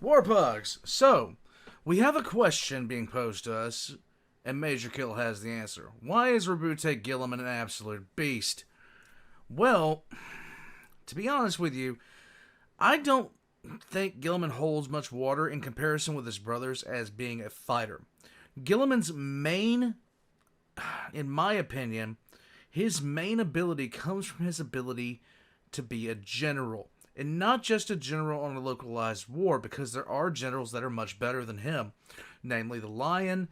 Warpugs. So, we have a question being posed to us, and Majorkill has the answer. Why is Roboute Guilliman an absolute beast? Well, to be honest with you, I don't think Guilliman holds much water in comparison with his brothers as being a fighter. Guilliman's main, in my opinion, his main ability comes from his ability to be a general. And not just a general on a localized war, because there are generals that are much better than him. Namely the Lion,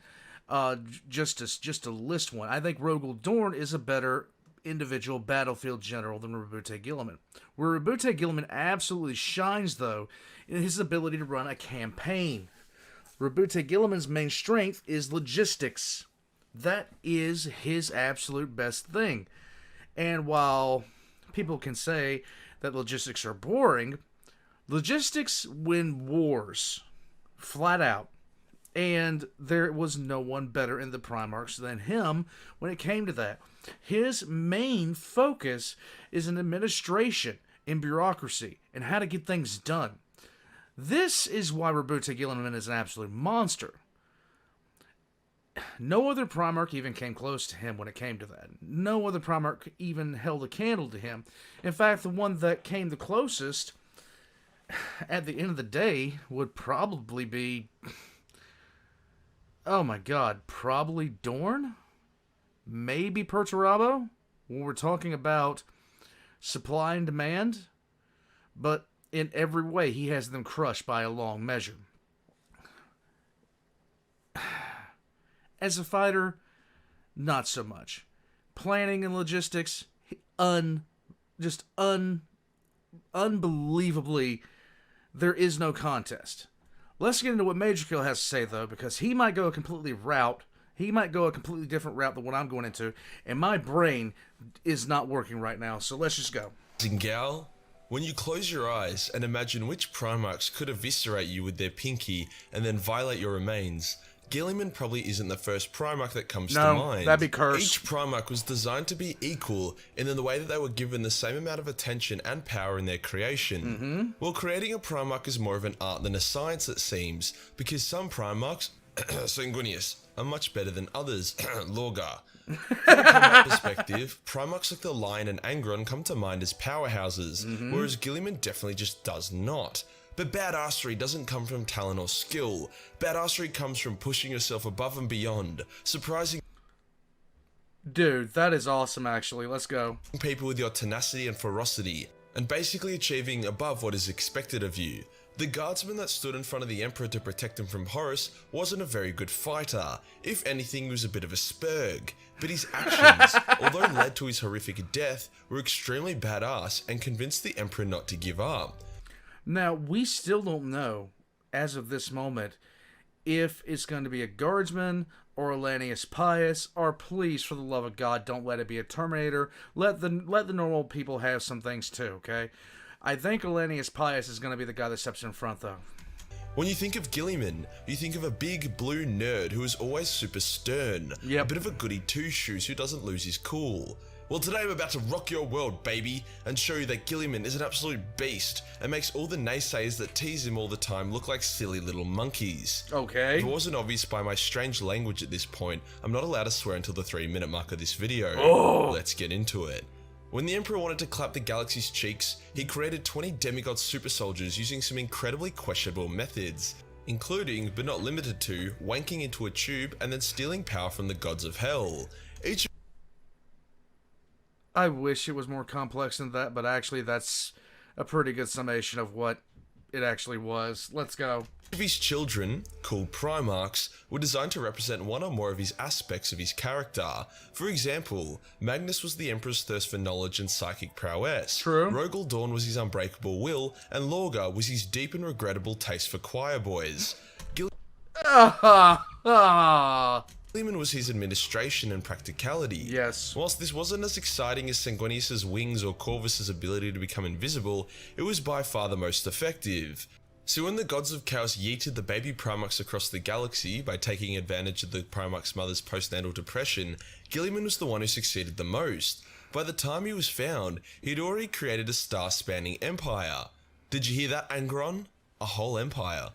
just to list one. I think Roboute is a better individual battlefield general than Roboute Guilliman. Where Roboute Guilliman absolutely shines, though, in his ability to run a campaign. Roboute Guilliman's main strength is logistics. That is his absolute best thing. And while people can say that logistics are boring, logistics win wars. Flat out. And there was no one better in the Primarchs than him when it came to that. His main focus is in administration, in bureaucracy, and how to get things done. This is why Roboute Guilliman is an absolute monster. No other Primarch even came close to him when it came to that. No other Primarch even held a candle to him. In fact, the one that came the closest, at the end of the day, would probably be... Oh my god, probably Dorn? Maybe Perturabo? When we're talking about supply and demand? But in every way, he has them crushed by a long measure. As a fighter, not so much. Planning and logistics, unbelievably, there is no contest. Let's get into what Majorkill has to say, though, because he might go a completely different route than what I'm going into, and my brain is not working right now, so let's just go. Gal, when you close your eyes and imagine which Primarchs could eviscerate you with their pinky and then violate your remains, Guilliman probably isn't the first Primarch that comes to mind. No, that'd be cursed. Each Primarch was designed to be equal in the way that they were given the same amount of attention and power in their creation. Well, creating a Primarch is more of an art than a science, it seems, because some Primarchs, Sanguinius, are much better than others, Lorgar. From a combat perspective, Primarchs like the Lion and Angron come to mind as powerhouses, whereas Guilliman definitely just does not. But badassery doesn't come from talent or skill. Badassery comes from pushing yourself above and beyond, surprising Dude, that is awesome, actually. Let's go. people with your tenacity and ferocity, and basically achieving above what is expected of you. The guardsman that stood in front of the Emperor to protect him from Horus wasn't a very good fighter. If anything, he was a bit of a spurg. But his actions, although led to his horrific death, were extremely badass and convinced the Emperor not to give up. Now, we still don't know, as of this moment, if it's going to be a Guardsman or a Lanius Pius, or please, for the love of God, don't let it be a Terminator. Let the normal people have some things too, okay? I think Lanius Pius is going to be the guy that steps in front, though. When you think of Guilliman, you think of a big blue nerd who is always super stern. Yep. A bit of a goody two-shoes who doesn't lose his cool. Well, today I'm about to rock your world, baby, and show you that Guilliman is an absolute beast and makes all the naysayers that tease him all the time look like silly little monkeys. Okay. If it wasn't obvious by my strange language at this point, I'm not allowed to swear until the 3-minute mark of this video. Oh. Let's get into it. When the Emperor wanted to clap the galaxy's cheeks, he created 20 demigod super soldiers using some incredibly questionable methods, including, but not limited to, wanking into a tube and then stealing power from the gods of hell. I wish it was more complex than that, but actually that's a pretty good summation of what it actually was. Let's go. Of his children, called Primarchs, were designed to represent one or more of his aspects of his character. For example, Magnus was the Emperor's thirst for knowledge and psychic prowess. True. Roboute was his unbreakable will, and Lorgar was his deep and regrettable taste for choir boys. Guilliman was his administration and practicality. Yes. Whilst this wasn't as exciting as Sanguinius' wings or Corvus's ability to become invisible, it was by far the most effective. So when the gods of chaos yeeted the baby Primarchs across the galaxy by taking advantage of the Primarch's mother's postnatal depression, Guilliman was the one who succeeded the most. By the time he was found, he'd already created a star-spanning empire. Did you hear that, Angron? a whole empire.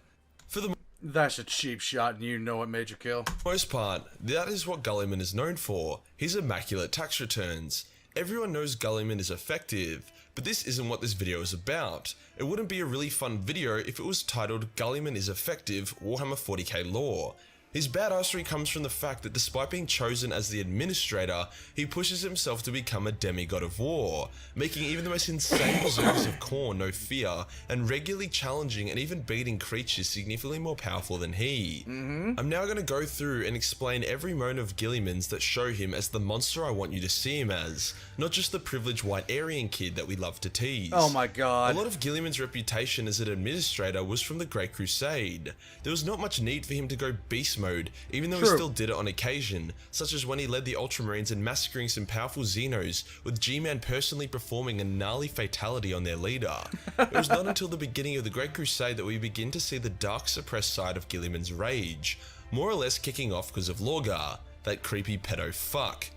For the That's a cheap shot, and you know it, Majorkill. most part, that is what Guilliman is known for, his immaculate tax returns. Everyone knows Guilliman is effective, but this isn't what this video is about. It wouldn't be a really fun video if it was titled Guilliman is Effective Warhammer 40k Lore. His badassery comes from the fact that despite being chosen as the administrator, he pushes himself to become a demigod of war, making even the most insane berserkers of Khorne no fear, and regularly challenging and even beating creatures significantly more powerful than he. I'm now going to go through and explain every moment of Guilliman's that show him as the monster I want you to see him as, not just the privileged white Aryan kid that we love to tease. Oh my god. A lot of Guilliman's reputation as an administrator was from the Great Crusade. There was not much need for him to go beast mode, even though he still did it on occasion, such as when he led the Ultramarines in massacring some powerful Xenos, with G-Man personally performing a gnarly fatality on their leader. It was not until the beginning of the Great Crusade that we begin to see the dark suppressed side of Guilliman's rage, more or less kicking off because of Lorgar, that creepy pedo fuck.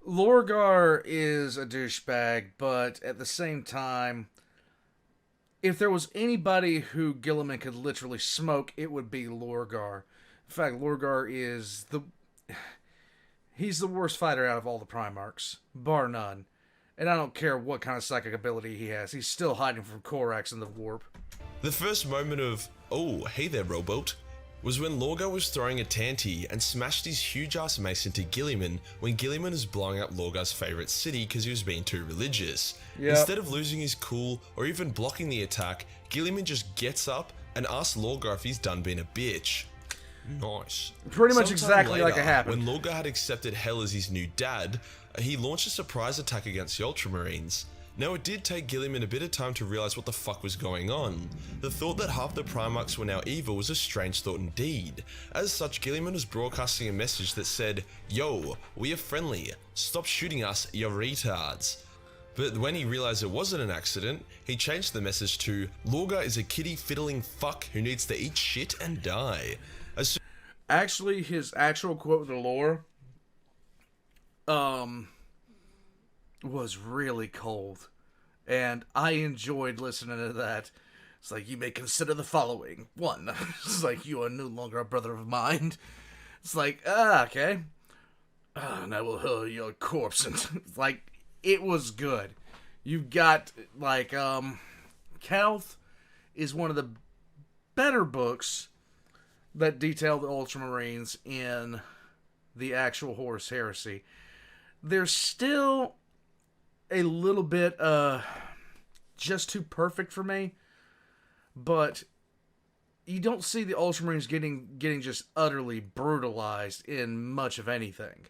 Lorgar is a douchebag, but at the same time, if there was anybody who Guilliman could literally smoke, it would be Lorgar. In fact, Lorgar is he's the worst fighter out of all the Primarchs, bar none. And I don't care what kind of psychic ability he has, he's still hiding from Korax in the warp. The first moment of, oh, hey there, Roboute, was when Lorgar was throwing a tanty and smashed his huge-ass mace into Guilliman when Guilliman was blowing up Lorgar's favourite city because he was being too religious. Yep. Instead of losing his cool or even blocking the attack, Guilliman just gets up and asks Lorgar if he's done being a bitch. Nice. Pretty much Sometime exactly later, like it happened. When Lorgar had accepted Hell as his new dad, he launched a surprise attack against the Ultramarines. Now, it did take Guilliman a bit of time to realise what the fuck was going on. The thought that half the Primarchs were now evil was a strange thought indeed. As such, Guilliman was broadcasting a message that said, "Yo, we are friendly, stop shooting us, you retards." But when he realised it wasn't an accident, he changed the message to, "Lorgar is a kitty fiddling fuck who needs to eat shit and die." Actually, his actual quote of the lore was really cold, and I enjoyed listening to that. It's like, you may consider the following. 1, it's like, you are no longer a brother of mine. It's like, okay. And I will hurl your corpse. And it's like, it was good. You've got, like, Calth is one of the better books that detail the Ultramarines in the actual Horus Heresy. There's still a little bit just too perfect for me, but you don't see the Ultramarines getting just utterly brutalized in much of anything.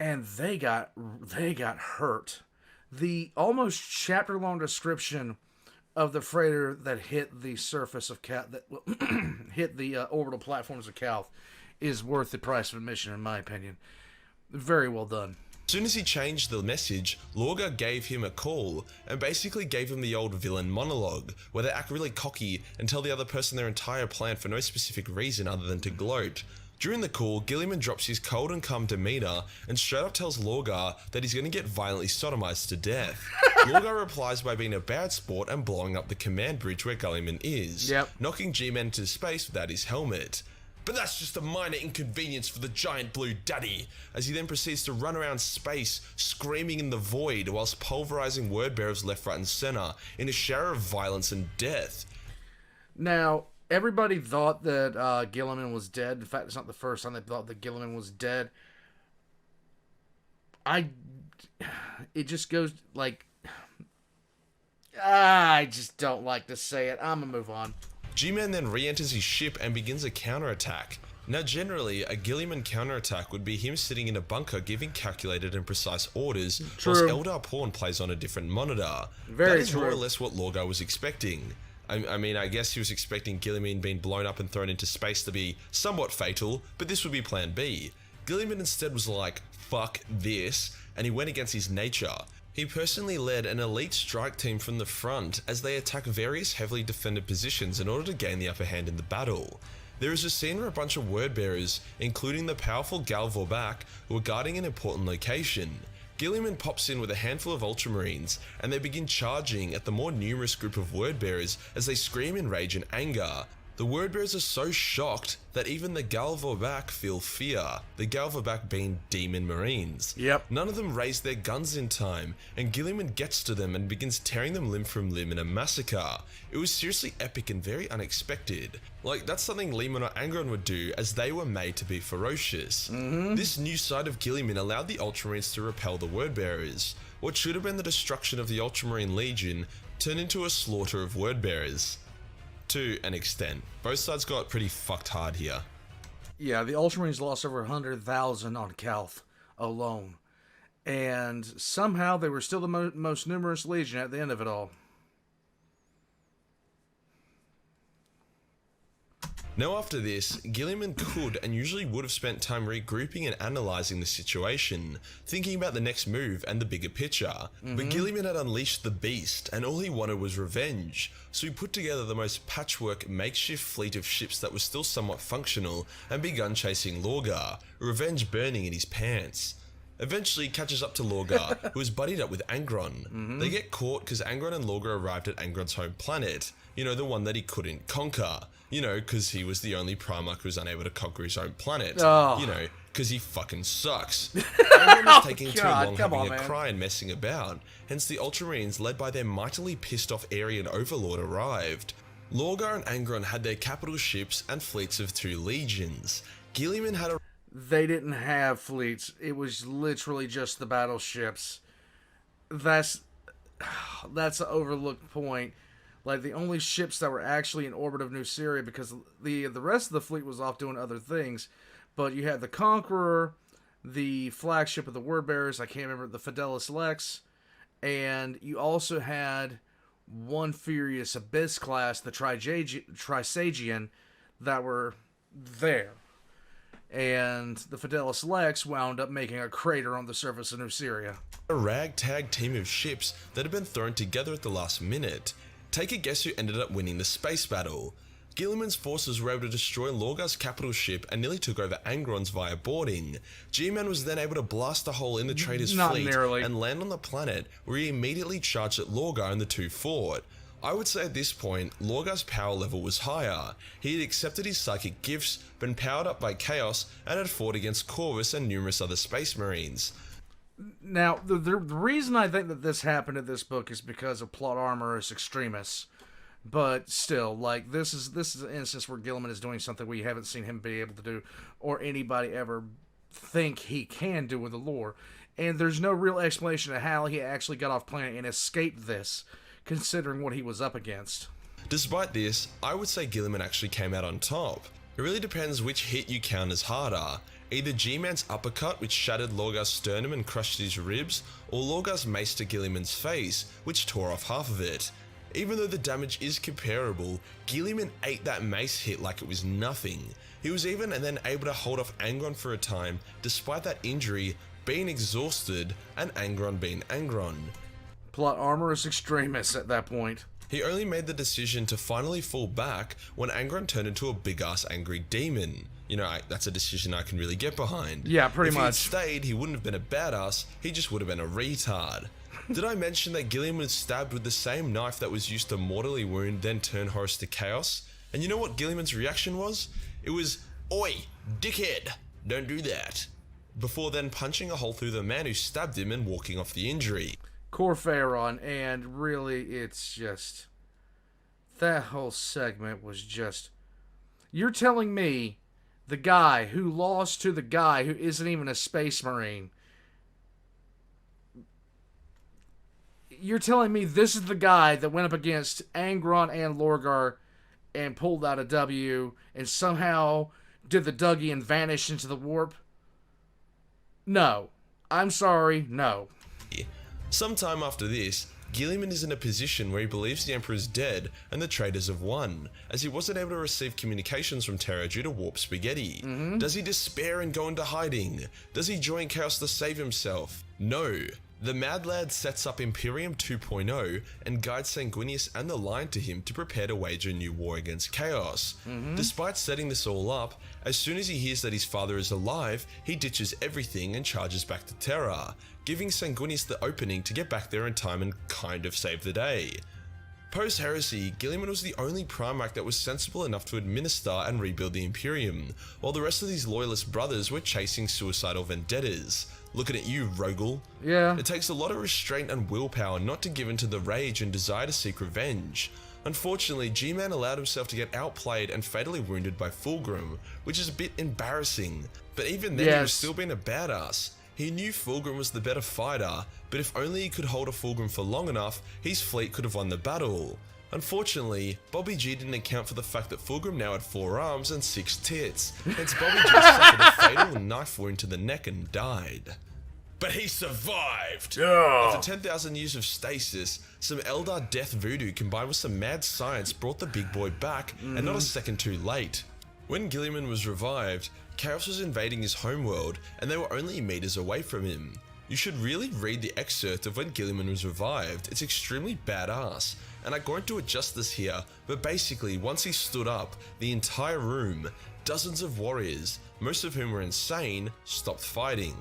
And they got hurt. The almost chapter-long description of the freighter that hit the surface of Calth, that hit the orbital platforms of Calth, is worth the price of admission, in my opinion. Very well done. As soon as he changed the message, Lorgar gave him a call and basically gave him the old villain monologue, where they act really cocky and tell the other person their entire plan for no specific reason other than to gloat. During the call, Guilliman drops his cold and calm demeanor and straight up tells Lorgar that he's going to get violently sodomized to death. Lorgar replies by being a bad sport and blowing up the command bridge where Guilliman is, knocking G-Man into space without his helmet. But that's just a minor inconvenience for the giant blue daddy, as he then proceeds to run around space, screaming in the void whilst pulverizing word bearers left, right and center in a shower of violence and death. Now, everybody thought that Guilliman was dead. In fact, it's not the first time they thought that Guilliman was dead. It just goes like, I just don't like to say it. I'm gonna move on. G-Man then re-enters his ship and begins a counterattack. Now, generally, a Guilliman counterattack would be him sitting in a bunker giving calculated and precise orders, whilst Eldar Pawn plays on a different monitor. That is more or less what Lorgar was expecting. I mean, I guess he was expecting Guilliman being blown up and thrown into space to be somewhat fatal, but this would be plan B. Guilliman instead was like, fuck this, and he went against his nature. He personally led an elite strike team from the front as they attack various heavily defended positions in order to gain the upper hand in the battle. There is a scene where a bunch of word bearers, including the powerful Gal Vorbak, were guarding an important location. Guilliman pops in with a handful of Ultramarines, and they begin charging at the more numerous group of Wordbearers as they scream in rage and anger. The Wordbearers are so shocked that even the Galvoback feel fear, the Galvoback being Demon Marines. Yep. None of them raise their guns in time, and Guilliman gets to them and begins tearing them limb from limb in a massacre. It was seriously epic and very unexpected. Like, that's something Leman or Angron would do, as they were made to be ferocious. This new side of Guilliman allowed the Ultramarines to repel the Wordbearers. What should have been the destruction of the Ultramarine Legion turned into a slaughter of Wordbearers. To an extent. Both sides got pretty fucked hard here. Yeah, the Ultramarines lost over 100,000 on Calth alone. And somehow they were still the most numerous legion at the end of it all. Now after this, Guilliman could and usually would have spent time regrouping and analysing the situation, thinking about the next move and the bigger picture. But Guilliman had unleashed the beast, and all he wanted was revenge, so he put together the most patchwork makeshift fleet of ships that was still somewhat functional and begun chasing Lorgar, revenge burning in his pants. Eventually he catches up to Lorgar, who is buddied up with Angron. They get caught because Angron and Lorgar arrived at Angron's home planet, you know, the one that he couldn't conquer. You know, because he was the only Primarch who was unable to conquer his own planet. Oh. You know, because he fucking sucks. Angron was taking too long having a man. cry and messing about, hence the Ultramarines, led by their mightily pissed off Aryan overlord, arrived. Lorgar and Angron had their capital ships and fleets of 2 legions. Guilliman had a... They didn't have fleets. It was literally just the battleships. That's an overlooked point. Like, the only ships that were actually in orbit of New Syria, because the rest of the fleet was off doing other things. But you had the Conqueror, the flagship of the Wordbearers, I can't remember, the Fidelis Lex, and you also had one Furious Abyss class, the Trisagian, that were there. And the Fidelis Lex wound up making a crater on the surface of New Syria. A ragtag team of ships that had been thrown together at the last minute. Take a guess who ended up winning the space battle. Guilliman's forces were able to destroy Lorgar's capital ship and nearly took over Angron's via boarding. G-Man was then able to blast a hole in the trader's fleet and land on the planet, where he immediately charged at Lorgar and the 2 fought. I would say at this point, Lorgar's power level was higher. He had accepted his psychic gifts, been powered up by chaos, and had fought against Corvus and numerous other space marines. Now, the reason I think that this happened in this book is because of Plot Armorous Extremis. But still, like, this is an instance where Guilliman is doing something we haven't seen him be able to do, or anybody ever think he can do with the lore. And there's no real explanation of how he actually got off planet and escaped this, considering what he was up against. Despite this, I would say Guilliman actually came out on top. It really depends which hit you count as harder. Either G-Man's uppercut, which shattered Lorgar's sternum and crushed his ribs, or Lorgar's mace to Guilliman's face, which tore off half of it. Even though the damage is comparable, Guilliman ate that mace hit like it was nothing. He was even then able to hold off Angron for a time, despite that injury, being exhausted, and Angron being Angron. Plot Armorous Extremis at that point. He only made the decision to finally fall back when Angron turned into a big-ass angry demon. You know, that's a decision I can really get behind. Yeah, pretty much. If he'd stayed, he wouldn't have been a badass, he just would have been a retard. Did I mention that Guilliman was stabbed with the same knife that was used to mortally wound, then turn Horus to chaos? And you know what Guilliman's reaction was? It was, "Oi, dickhead, don't do that," before then punching a hole through the man who stabbed him and walking off the injury. Corphaeron, and really, it's just... that whole segment was just... You're telling me the guy who lost to the guy who isn't even a space marine... You're telling me this is the guy that went up against Angron and Lorgar and pulled out a W and somehow did the Dougie and vanish into the warp? No. I'm sorry, no. Sometime after this, Guilliman is in a position where he believes the Emperor is dead and the traitors have won, as he wasn't able to receive communications from Terra due to warp spaghetti. Does he despair and go into hiding? Does he join Chaos to save himself? No. The Mad Lad sets up Imperium 2.0 and guides Sanguinius and the Lion to him to prepare to wage a new war against Chaos. Despite setting this all up, as soon as he hears that his father is alive, he ditches everything and charges back to Terra, giving Sanguinius the opening to get back there in time and kind of save the day. Post-Heresy, Guilliman was the only Primarch that was sensible enough to administer and rebuild the Imperium, while the rest of these loyalist brothers were chasing suicidal vendettas. Looking at you, Rogel. Yeah. It takes a lot of restraint and willpower not to give in to the rage and desire to seek revenge. Unfortunately, G-Man allowed himself to get outplayed and fatally wounded by Fulgrim, which is a bit embarrassing, but even then he was still being a badass. He knew Fulgrim was the better fighter, but if only he could hold a Fulgrim for long enough, his fleet could have won the battle. Unfortunately, Bobby G didn't account for the fact that Fulgrim now had 4 arms and 6 tits, hence Bobby G suffered a fatal knife wound to the neck and died. But he survived! After 10,000 years of stasis, some Eldar death voodoo combined with some mad science brought the big boy back, and not a second too late. When Guilliman was revived, Chaos was invading his homeworld, and they were only meters away from him. You should really read the excerpt of when Guilliman was revived, it's extremely badass, and I'm going to adjust this here, but basically once he stood up, the entire room, dozens of warriors, most of whom were insane, stopped fighting.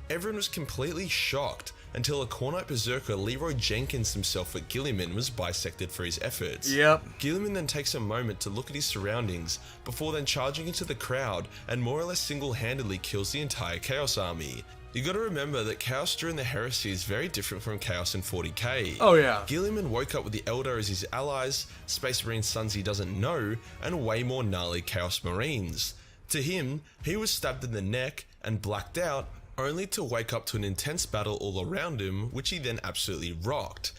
Everyone was completely shocked until a Cornite berserker Leroy Jenkins himself at Guilliman was bisected for his efforts. Guilliman then takes a moment to look at his surroundings before then charging into the crowd and more or less single-handedly kills the entire Chaos army. You gotta remember that Chaos during the Heresy is very different from Chaos in 40k. Oh yeah. Guilliman woke up with the Eldar as his allies, Space Marine sons he doesn't know, and way more gnarly Chaos Marines. To him, he was stabbed in the neck and blacked out, only to wake up to an intense battle all around him, which he then absolutely rocked.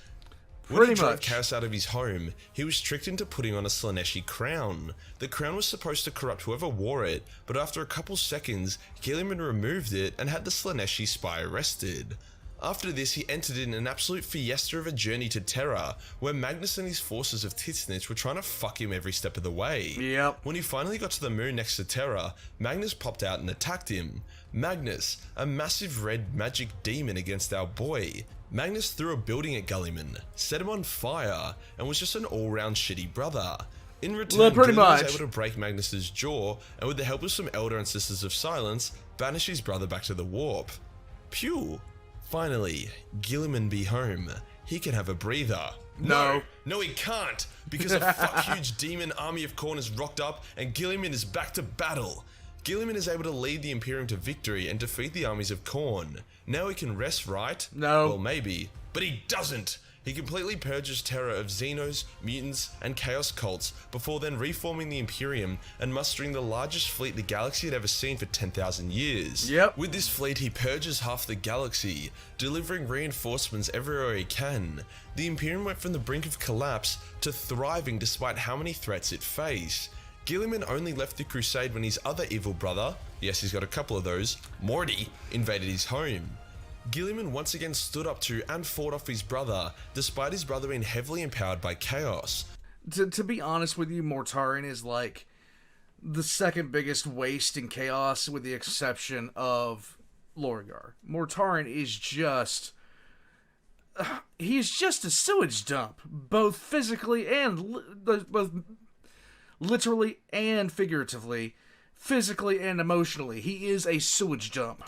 When he drove Chaos out of his home, he was tricked into putting on a Slaneshi crown. The crown was supposed to corrupt whoever wore it, but after a couple seconds, Guilliman removed it and had the Slaneshi spy arrested. After this, he entered in an absolute fiesta of a journey to Terra, where Magnus and his forces of Titsnitch were trying to fuck him every step of the way. When he finally got to the moon next to Terra, Magnus popped out and attacked him. Magnus, a massive red magic demon against our boy. Magnus threw a building at Guilliman, set him on fire, and was just an all-round shitty brother. In return, Guilliman was able to break Magnus's jaw, and with the help of some Elder and Sisters of Silence, banish his brother back to the warp. Pew! Finally, Guilliman be home. He can have a breather. No, he can't, because a fuck-huge demon army of Khorne has rocked up, and Guilliman is back to battle. Guilliman is able to lead the Imperium to victory and defeat the armies of Khorne. Now he can rest, right? Well, maybe. But he doesn't! He completely purges Terra of Xenos, mutants, and Chaos cults before then reforming the Imperium and mustering the largest fleet the galaxy had ever seen for 10,000 years. With this fleet, he purges half the galaxy, delivering reinforcements everywhere he can. The Imperium went from the brink of collapse to thriving despite how many threats it faced. Guilliman only left the Crusade when his other evil brother, yes, he's got a couple of those, Morty, invaded his home. Guilliman once again stood up to and fought off his brother, despite his brother being heavily empowered by Chaos. To be honest with you, Mortarion is like the second biggest waste in Chaos, with the exception of Lorgar. Mortarion is just... he's just a sewage dump, both physically and... both literally and figuratively, physically and emotionally. He is a sewage dump.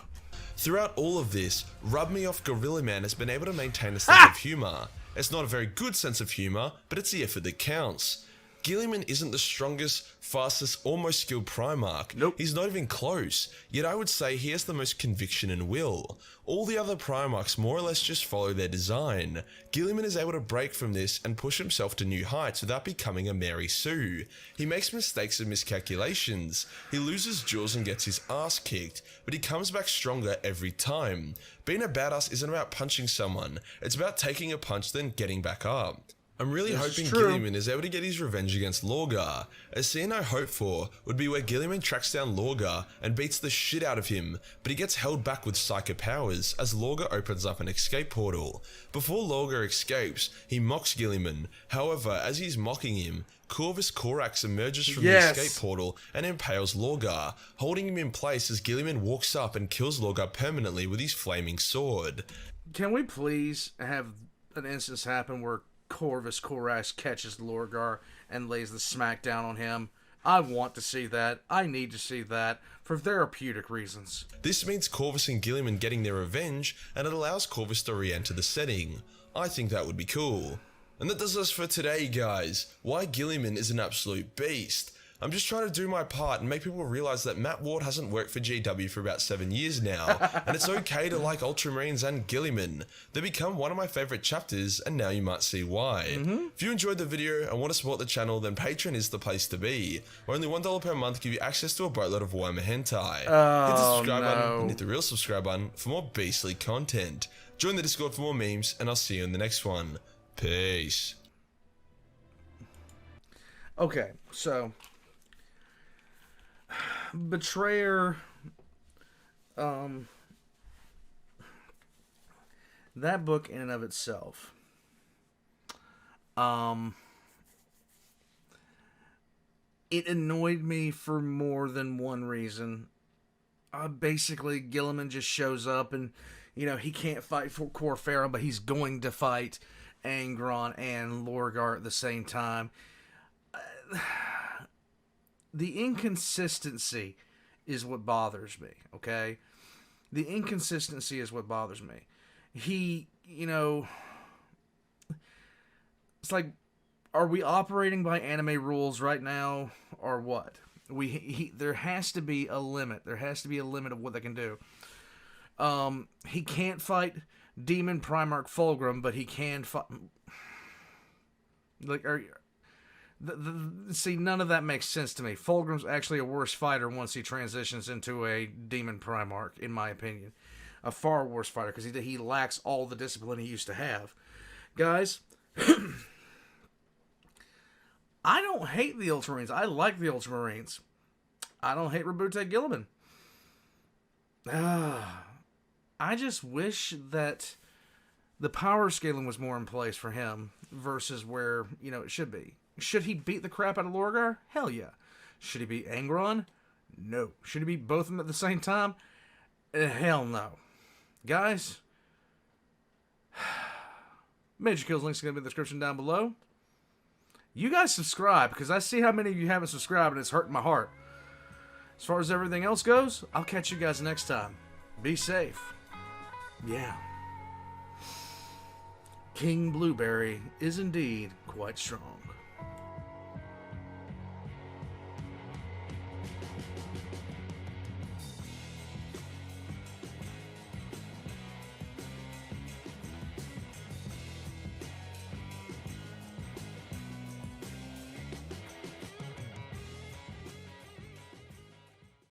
Throughout all of this, Rub Me Off Gorilla Man has been able to maintain a sense of humour. It's not a very good sense of humour, but it's the effort that counts. Guilliman isn't the strongest, fastest, or most skilled Primarch. He's not even close, yet I would say he has the most conviction and will. All the other Primarchs more or less just follow their design. Guilliman is able to break from this and push himself to new heights without becoming a Mary Sue. He makes mistakes and miscalculations. He loses duels and gets his ass kicked, but he comes back stronger every time. Being a badass isn't about punching someone, it's about taking a punch then getting back up. I'm really hoping Guilliman is able to get his revenge against Lorgar. A scene I hope for would be where Guilliman tracks down Lorgar and beats the shit out of him, but he gets held back with psychic powers as Lorgar opens up an escape portal. Before Lorgar escapes, he mocks Guilliman. However, as he's mocking him, Corvus Corax emerges from the escape portal and impales Lorgar, holding him in place as Guilliman walks up and kills Lorgar permanently with his flaming sword. Can we please have an instance happen where Corvus Corax catches Lorgar and lays the smackdown on him? I want to see that. I need to see that for therapeutic reasons. This means Corvus and Guilliman getting their revenge, and it allows Corvus to re-enter the setting. I think that would be cool. And that does us for today, guys. Why Guilliman is an absolute beast. I'm just trying to do my part and make people realize that Matt Ward hasn't worked for GW for about 7 years now, and it's okay to like Ultramarines and Guilliman. They become one of my favourite chapters, and now you might see why. If you enjoyed the video and want to support the channel, then Patreon is the place to be, where only $1 per month give you access to a boatload of Warhammer hentai. Hit the subscribe button and hit the real subscribe button for more beastly content. Join the Discord for more memes, and I'll see you in the next one. Peace. Okay, so Betrayer, that book in and of itself, it annoyed me for more than one reason. Basically, Guilliman just shows up and, you know, he can't fight for Corfera, but he's going to fight Angron and Lorgar at the same time. The inconsistency is what bothers me, okay? The inconsistency is what bothers me. He, you know, it's like, are we operating by anime rules right now, or what? There has to be a limit. There has to be a limit of what they can do. He can't fight Demon Primarch Fulgrim, but he can fight... Like, see, none of that makes sense to me. Fulgrim's actually a worse fighter once he transitions into a Demon Primarch, in my opinion. A far worse fighter, because he lacks all the discipline he used to have. Guys, I don't hate the Ultramarines. I like the Ultramarines. I don't hate Roboute Guilliman. I just wish that the power scaling was more in place for him versus where, you know, it should be. Should he beat the crap out of Lorgar? Hell yeah. Should he beat Angron? No. Should he beat both of them at the same time? Hell no. Guys, Majorkill's link's going to be in the description down below. You guys subscribe, because I see how many of you haven't subscribed, and it's hurting my heart. As far as everything else goes, I'll catch you guys next time. Be safe. Yeah. King Blueberry is indeed quite strong.